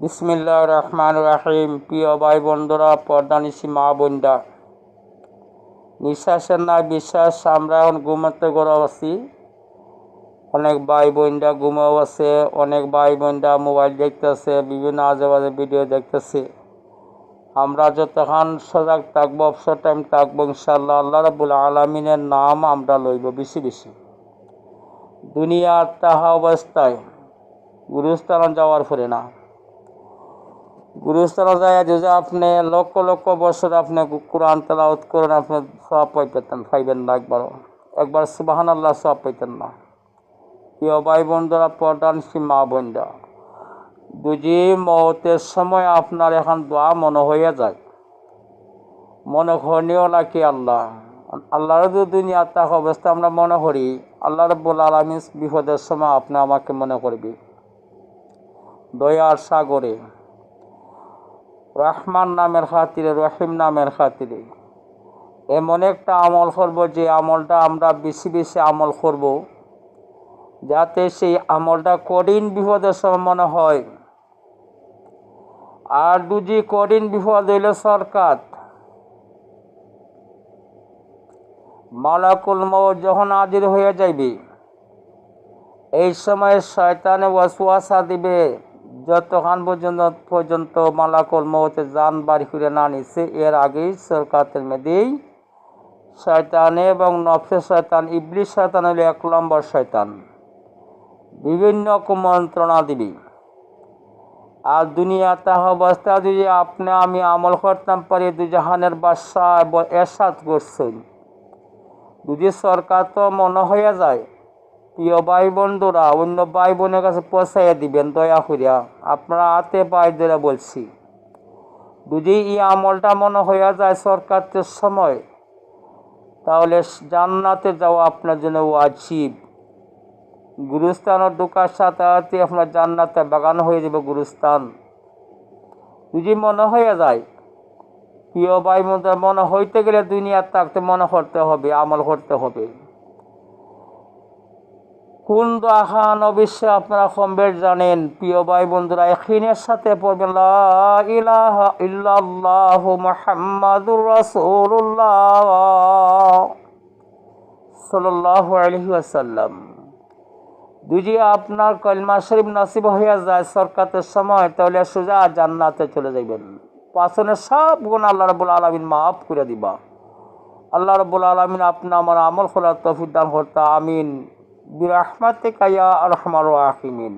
বিসমিল্লাহির রহমানির রহিম। প্রিয় ভাই বন্ধুরা, পর্দানিশী মা বোনরা, নিঃশ্বাসের নাই বিশ্বাস আমরা এখন ঘুমাতে গড়া আছি। অনেক ভাই বোনরা ঘুমাও আছে, অনেক ভাই বোনরা মোবাইল দেখতেছে, বিভিন্ন আজেবাজে ভিডিও দেখতেছে। আমরা যতক্ষণ সজাগ থাকবো, অবসর টাইম থাকবো, ইনশাআল্লাহ আল্লাহ রাব্বুল আলামিনের নাম আমরা লইব বেশি বেশি। দুনিয়ার তাহা অবস্থায় গুরুস্থানে যাওয়ার পরে না, গুরুস্থানে যায় যদি আপনি লক্ষ লক্ষ বছর আপনি কোরআন তেলাওয়াত করেন, আপনি সওয়াব পাইবেন না। একবার সুবহানাল্লাহ সওয়াব পাইতেন না। প্রিয় ভাই বন্ধুরা, পর্দানিশী মা বোনরা, বুঝি মৌতের সময় আপনার এখন দোয়া মনে হয়ে যায়, মনে করণীয় নাকি আল্লাহর যদি দুনিয়া থাকা অবস্থা আমরা মনে করি, আল্লাহ রাব্বুল আলামিন বিপদের সময় আপনি আমাকে মনে করবি দয়ার সাগরে, রহমান নামের খাতিরে, রহিম নামের খাতিরে এমন একটা আমল করব, যে আমলটা আমরা বেশি বেশি আমল করব, যাতে সেই আমলটা কঠিন বিপদের সময় মনে হয়। আর দুজি কঠিন বিপদ হইলে সরকার মালাকুল মউত যখন হাজির হয়ে যাইবে, এই সময় শয়তানে ওয়াসওয়াসা দিবে, যতক্ষণ পর্যন্ত মালাকুল মউতে জান বাড়ি করে না নিছে, এর আগেই সরকারের মেয়েদেই শয়তানে এবং নফসে শয়তান, ইবলিস শয়তান হইল 1 নম্বর শয়তান, বিভিন্ন কুমন্ত্রণা দিবি। আর দুনিয়া তাহা অবস্থা যদি আপনি আমি আমল করতাম পারি, দুজাহানের বাদশাহ এরশাদ করছেন, যদি সরকার তো মনে হয়ে যায়, প্রিয় ভাই বন্ধুরা অন্য ভাই বোনের কাছে পৌঁছাইয়া দিবেন দয়া করিয়া, আপনারা হাতে পায়ে ধরে বলছি। যদি এই আমলটা মনে হইয়া যায় সরকারের সময়, তাহলে জান্নাতে যাওয়া আপনার জন্য ওয়াজিব। গুরুস্থানে ঢোকার সাথে সাথে আপনার জান্নাতে বাগান হয়ে যাবে গুরুস্থান। যদি মনে হয়ে যায়, প্রিয় ভাই বন্ধুরা, মনে হইতে গেলে দুনিয়ার থাকতে মনে করতে হবে, আমল করতে হবে। কোন দোয়া খান অবশ্যই আপনারা কম বেশ জানেন। প্রিয় ভাই বন্ধুরা, ইয়াকিনের সাথে পড়বেন, লা ইলাহা ইল্লাল্লাহু মুহাম্মাদুর রাসূলুল্লাহ সাল্লাল্লাহু আলাইহি ওয়াসাল্লাম। যদি আপনার কলমা শরীফ নসিব হয়ে যায় সরকারের সময়, তাহলে সোজা জান্নাতে চলে যাবেন। পাছনের সব গুনাহ আল্লাহ রাব্বুল আলামিন মাফ করে দিবা। আল্লাহ রাব্বুল আলামিন আপনি আমার আমল করার তৌফিক দান করতে, আমিন বিরহমাতিকা ইয়া আরহামার রাহিমিন।